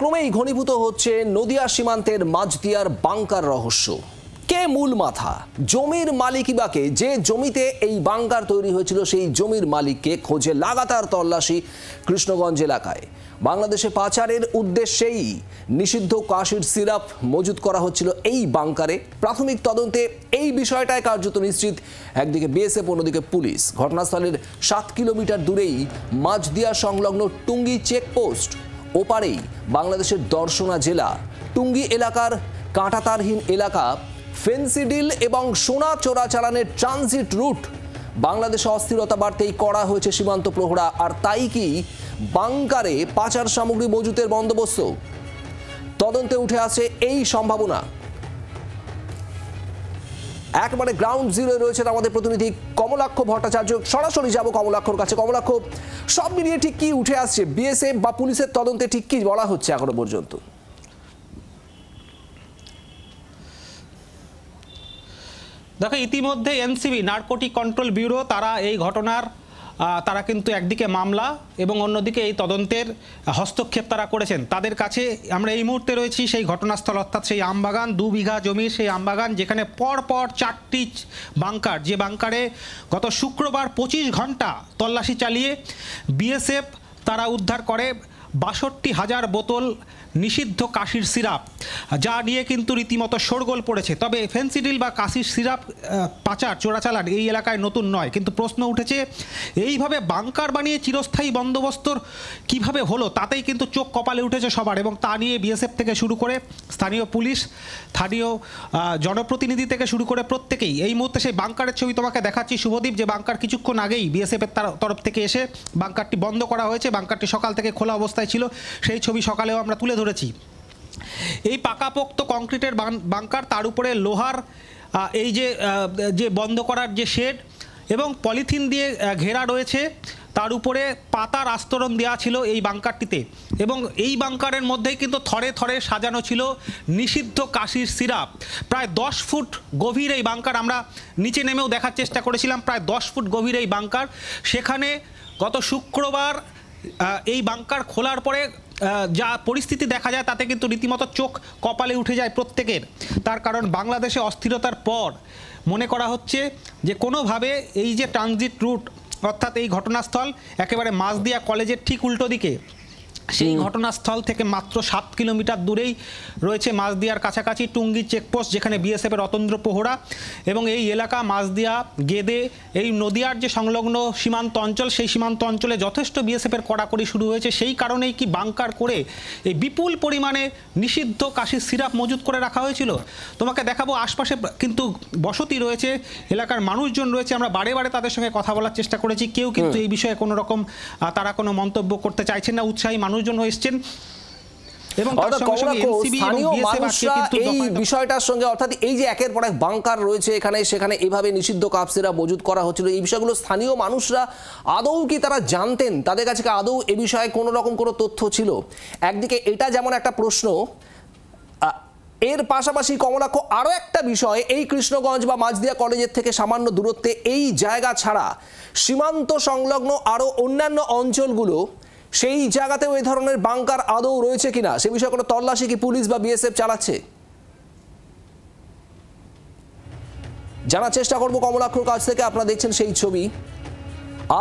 ক্রমেই ঘনীভূত হচ্ছে নদিয়া সীমান্তের মাঝদিয়ার বাংকার রহস্য। কে মূল মাথা? জমির মালিকই বা কে? যে জমিতে এই বাংকার তৈরি হয়েছিল সেই জমির মালিককে খোঁজে লাগাতার তল্লাশি কৃষ্ণগঞ্জ এলাকায়। বাংলাদেশে পাচারের উদ্দেশ্যেই নিষিদ্ধ কাশির সিরাপ মজুত করা হচ্ছিল এই বাংকারে। প্রাথমিক তদন্তে এই বিষয়টায় কার্যত নিশ্চিত একদিকে বিএসএফ, অন্যদিকে পুলিশ। ঘটনাস্থলের 7 কিলোমিটার দূরেই মাঝদিয়া সংলগ্ন টুঙ্গি চেকপোস্ট। ওপারেই বাংলাদেশের দর্শনা জেলা টুঙ্গি এলাকার কাঁটাতারহীন এলাকা, ফেন্সিডিল এবং সোনা চোরাচালানের ট্রানজিট রুট। বাংলাদেশে অস্থিরতা বাড়তেই করা হয়েছে সীমান্ত প্রহরা। আর তাই কি বাংকারে পাচার সামগ্রী মজুতের বন্দোবস্ত? তদন্তে উঠে আসে এই সম্ভাবনা। একেবারে গ্রাউন্ড জিরোয় রয়েছেন আমাদের প্রতিনিধি কমলাক্ষ ভট্টাচার্য। সরাসরি যাব কমলাক্ষর কাছে। কমলাক্ষ, সব মিলিয়ে ঠিক কি উঠে আসছে? বিএসএফ বা পুলিশের তদন্তে ঠিক কি বলা হচ্ছে এখনো পর্যন্ত? দেখো, ইতিমধ্যে এনসিবি নার্কোটিক কন্ট্রোল ব্যুরো তারা এই ঘটনার তারা কিন্তু একদিকে মামলা এবং অন্যদিকে এই তদন্তের হস্তক্ষেপ তারা করেছেন। তাদের কাছে আমরা এই মুহূর্তে রয়েছি সেই ঘটনাস্থল, অর্থাৎ সেই আমবাগান, 2 বিঘা জমির সেই আমবাগান, যেখানে পরপর 4টি বাংকার, যে বাংকারে গত শুক্রবার 25 ঘন্টা তল্লাশি চালিয়ে বিএসএফ তারা উদ্ধার করে 62,000 বোতল নিষিদ্ধ কাশির সিরাপ, যা নিয়ে কিন্তু রীতিমতো শোরগোল পড়েছে। তবে ফেন্সিডিল বা কাশির সিরাপ পাচার, চোরাচালান এই এলাকায় নতুন নয়, কিন্তু প্রশ্ন উঠেছে এইভাবে বাংকার বানিয়ে চিরস্থায়ী বন্দোবস্তর কিভাবে হলো, তাতেই কিন্তু চোখ কপালে উঠেছে সবার। এবং তা নিয়ে বিএসএফ থেকে শুরু করে স্থানীয় পুলিশ, স্থানীয় জনপ্রতিনিধি থেকে শুরু করে প্রত্যেকেই। এই মুহূর্তে সেই বাংকারের ছবি তোমাকে দেখাচ্ছি শুভদীপ, যে বাংকার কিছুক্ষণ আগেই বিএসএফের তরফ থেকে এসে বাংকারটি বন্ধ করা হয়েছে। বাংকারটি সকাল থেকে খোলা অবস্থায় ছিল, সেই ছবি সকালেও আমরা তুলে ধরেছি। এই পাকাপোক্ত কংক্রিটের বাংকার, তার উপরে লোহার এই যে বন্ধ করার যে শেড এবং পলিথিন দিয়ে ঘেরা রয়েছে, তার উপরে পাতার আস্তরণ দেওয়া ছিল এই বাংকারটিতে। এবং এই বাংকারের মধ্যেই কিন্তু থরে থরে সাজানো ছিল নিষিদ্ধ কাশির সিরাপ। প্রায় 10 ফুট গভীর এই বাংকার, আমরা নিচে নেমেও দেখার চেষ্টা করেছিলাম। প্রায় 10 ফুট গভীর এই বাংকার, সেখানে গত শুক্রবার এই বাংকার খোলার পরে যা পরিস্থিতি দেখা যায় তাতে কিন্তু রীতিমতো চোখ কপালে উঠে যায় প্রত্যেকের। তার কারণ বাংলাদেশে অস্থিরতার পর মনে করা হচ্ছে যে কোনোভাবে এই যে ট্রানজিট রুট, অর্থাৎ এই ঘটনাস্থল একেবারে মাঝদিয়া কলেজের ঠিক উল্টো দিকে, সেই ঘটনাস্থল থেকে মাত্র 7 কিলোমিটার দূরেই রয়েছে মাঝদিয়ার কাছাকাছি টুঙ্গি চেকপোস্ট, যেখানে বিএসএফের অতন্দ্র প্রহরা। এবং এই এলাকা মাঝদিয়া, গেদে, এই নদিয়ার যে সংলগ্ন সীমান্ত অঞ্চল, সেই সীমান্ত অঞ্চলে যথেষ্ট বিএসএফের কড়াকড়ি শুরু হয়েছে। সেই কারণেই কি বাংকার করে এই বিপুল পরিমাণে নিষিদ্ধ কাশির সিরাপ মজুত করে রাখা হয়েছিল। তোমাকে দেখাবো, আশপাশে কিন্তু বসতি রয়েছে, এলাকার মানুষজন রয়েছে। আমরা বারে বারে তাদের সঙ্গে কথা বলার চেষ্টা করেছি, কেউ কিন্তু এই বিষয়ে কোনো রকম তারা কোনো মন্তব্য করতে চাইছেন না। উৎসাহী মানুষজন এসছেন এবং এই বিষয়টার সঙ্গে, অর্থাৎ এই যে একের পর এক বাংকার রয়েছে এখানে সেখানে এভাবে নিষিদ্ধ কাপসেরা মজুত করা হচ্ছিল, এই বিষয়গুলো স্থানীয় মানুষরা আদৌ কি তারা জানতেন? তাদের কাছে আদৌ এ বিষয়ে কোনো রকম কোনো তথ্য ছিল? একদিকে এটা যেমন একটা প্রশ্ন, এর পাশাপাশি কমলাক্ষ আরও একটা বিষয়, এই কৃষ্ণগঞ্জ বা মাঝদিয়া কলেজের থেকে সামান্য দূরত্বে এই জায়গা ছাড়া সীমান্ত সংলগ্ন আরও অন্যান্য অঞ্চলগুলো, সেই জায়গাতেও এই ধরনের বাংকার আদৌ রয়েছে কিনা সে বিষয়ে কোনো তল্লাশি কি পুলিশ বা বিএসএফ চালাচ্ছে? জানার চেষ্টা করবো কমলাক্ষর কাছ থেকে। আপনারা দেখছেন সেই ছবি।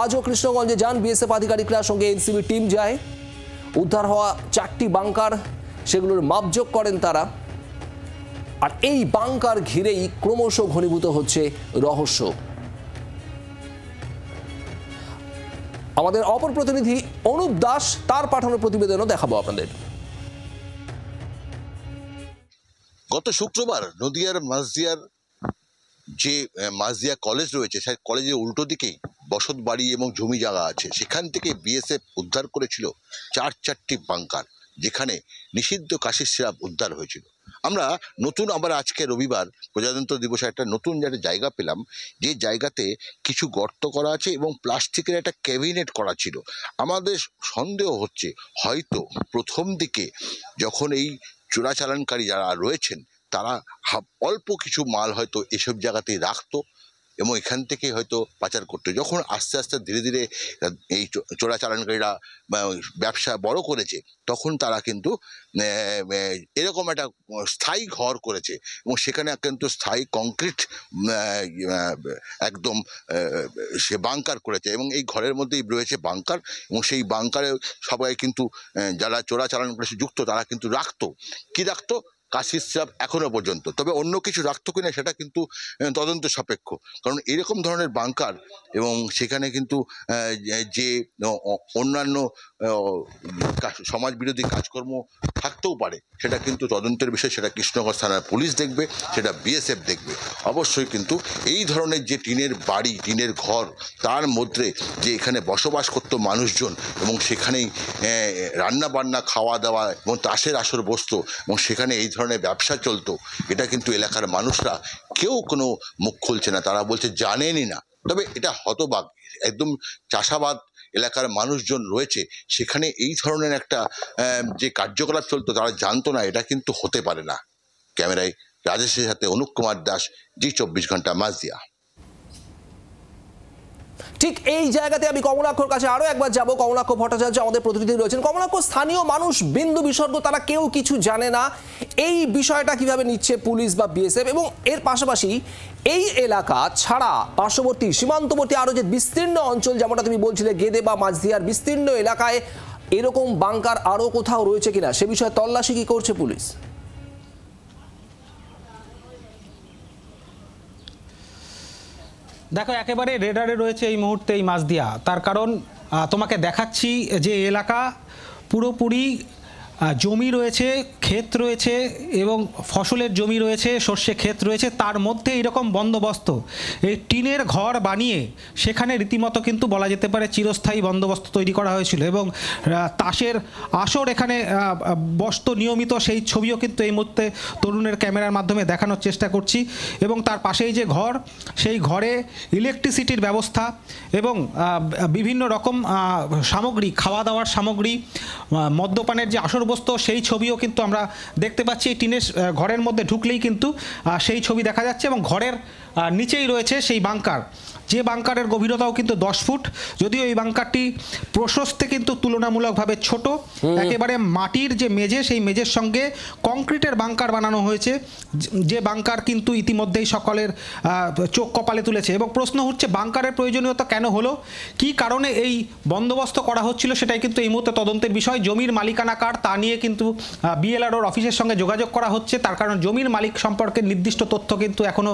আজও কৃষ্ণগঞ্জে যান বিএসএফ আধিকারিকরা, সঙ্গে এনসিবি টিম যায়। উদ্ধার হওয়া 4টি বাংকার, সেগুলোর মাপযোগ করেন তারা। আর এই বাংকার ঘিরেই ক্রমশ ঘনীভূত হচ্ছে রহস্য। আমাদের অপর প্রতিনিধি অনুপ দাস, তার পাঠানো প্রতিবেদনও দেখাবো আপনাদের। গত শুক্রবার নদিয়ার মাঝদিয়ার যে মাঝদিয়া কলেজ রয়েছে, সেই কলেজের উল্টো দিকেই বসত বাড়ি এবং জমি জায়গা আছে। সেখান থেকে বিএসএফ উদ্ধার করেছিল 4টি বাংকার, যেখানে নিষিদ্ধ কাশির সিরাপ উদ্ধার হয়েছিল। আমরা নতুন আবার আজকে রবিবার প্রজাতন্ত্র দিবসে একটা নতুন জায়গা পেলাম, যে জায়গাতে কিছু গর্ত করা আছে এবং প্লাস্টিকের একটা ক্যাবিনেট করা ছিল। আমাদের সন্দেহ হচ্ছে হয়তো প্রথম দিকে যখন এই চোরাচালানকারী যারা রয়েছেন তারা অল্প কিছু মাল হয়তো এসব জায়গাতেই রাখতো, এবং এখান থেকে হয়তো পাচার করতো। যখন আস্তে আস্তে ধীরে ধীরে এই চোরাচালানকারীরা ব্যবসা বড় করেছে, তখন তারা কিন্তু এরকম একটা স্থায়ী ঘর করেছে এবং সেখানে কিন্তু স্থায়ী কংক্রিট একদম সে বাংকার করেছে এবং এই ঘরের মধ্যেই রয়েছে বাংকার এবং সেই বাংকারে সবাই কিন্তু যারা চোরাচালান করে যুক্ত তারা কিন্তু রাখতো। কি রাখতো? কাশির সিরাপ এখনো পর্যন্ত। তবে অন্য কিছু রাখতো কিনা সেটা কিন্তু তদন্ত সাপেক্ষ, কারণ এরকম ধরনের বাংকার এবং সেখানে কিন্তু যে অন্যান্য সমাজ বিরোধী কাজকর্ম থাকতেও পারে, সেটা কিন্তু তদন্তের বিষয়। সেটা কৃষ্ণগঞ্জ থানার পুলিশ দেখবে, সেটা বিএসএফ দেখবে। অবশ্যই কিন্তু এই ধরনের যে টিনের বাড়ি, টিনের ঘর, তার মধ্যে যে এখানে বসবাস করতো মানুষজন এবং সেখানেই রান্না বান্না, খাওয়া দাওয়া এবং তাসের আসর বসতো এবং সেখানে এই ধরনের ব্যবসা চলতো, এটা কিন্তু এলাকার মানুষরা কেউ কোনো মুখ খুলছে না, তারা বলছে জানেনই না। তবে এটা হতবাক, একদম চাষাবাদ এলাকার মানুষজন রয়েছে, সেখানে এই ধরনের একটা যে কার্যকলাপ চলতো তারা জানতো না, এটা কিন্তু হতে পারে না। ক্যামেরায় রাজেশের সাথে অনুপ কুমার দাস, জি24 ঘন্টা, মাঝদিয়া। ঠিক এই জায়গাতে আমি কমলাক্ষর কাছে আরো একবার যাব। কমলাক্ষ ভট্টাচার্য আমাদের প্রতিনিধি রয়েছেন। কমলাক্ষ, স্থানীয় মানুষ বিন্দু বিসর্গ তারা কেউ কিছু জানে না, এই বিষয়টা কিভাবে নিচ্ছে পুলিশ বা বিএসএফ? এবং এর পাশাপাশি এই এলাকা ছাড়া পার্শ্ববর্তী সীমান্তবর্তী আরো যে বিস্তীর্ণ অঞ্চল, যেমনটা তুমি বলছিলে গেদে বা মাঝদিয়ার বিস্তীর্ণ এলাকায় এরকম বাংকার আরো কোথাও রয়েছে কিনা, সে বিষয়ে তল্লাশি কি করছে পুলিশ? দেখো, একেবারে রেডারে রয়েছে এই মুহূর্তে এই মাঝদিয়া। তার কারণ তোমাকে দেখাচ্ছি যে এলাকা পুরোপুরি জমি রয়েছে, ক্ষেত রয়েছে এবং ফসলের জমি রয়েছে, সর্ষে ক্ষেত রয়েছে, তার মধ্যে এরকম বন্দোবস্ত, এই টিনের ঘর বানিয়ে সেখানে রীতিমতো কিন্তু বলা যেতে পারে চিরস্থায়ী বন্দোবস্ত তৈরি করা হয়েছিল এবং তাসের আসর এখানে বসত নিয়মিত, সেই ছবিও কিন্তু এই মুহূর্তে তরুণের ক্যামেরার মাধ্যমে দেখানোর চেষ্টা করছি। এবং তার পাশেই যে ঘর, সেই ঘরে ইলেকট্রিসিটির ব্যবস্থা এবং বিভিন্ন রকম সামগ্রী, খাওয়া দাওয়ার সামগ্রী, মদ্যপানের যে আসর বস্তু, সেই ছবিও কিন্তু আমরা দেখতে পাচ্ছি। এই টিনের ঘরের মধ্যে ঢুকলেই কিন্তু সেই ছবি দেখা যাচ্ছে এবং ঘরের নিচেই রয়েছে সেই বাংকার, যে বাংকারের গভীরতাও কিন্তু 10 ফুট। যদিও এই বাংকারটি প্রশস্তে কিন্তু তুলনামূলকভাবে ছোট, একেবারে মাটির যে মেঝে, সেই মেঝের সঙ্গে কংক্রিটের বাংকার বানানো হয়েছে, যে বাংকার কিন্তু ইতিমধ্যেই সকলের চোখ কপালে তুলেছে। এবং প্রশ্ন হচ্ছে বাংকারের প্রয়োজনীয়তা কেন হলো, কি কারণে এই বন্দোবস্ত করা হচ্ছিল, সেটাই কিন্তু এই মুহূর্তে তদন্তের বিষয়। জমির মালিকানা কার তা নিয়ে কিন্তু বিএলআরওর অফিসের সঙ্গে যোগাযোগ করা হচ্ছে, তার কারণ জমির মালিক সম্পর্কে নির্দিষ্ট তথ্য কিন্তু এখনো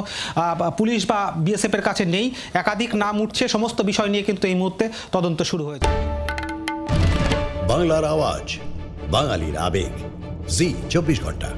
পুলিশ বা বিএসএফের কাছে নেই। একাধিক নাম উঠছে, সমস্ত বিষয় নিয়ে কিন্তু এই মুহূর্তে তদন্ত শুরু হয়েছে। বাংলার আওয়াজ, বাঙালির আবেগ, জি24 ঘন্টা।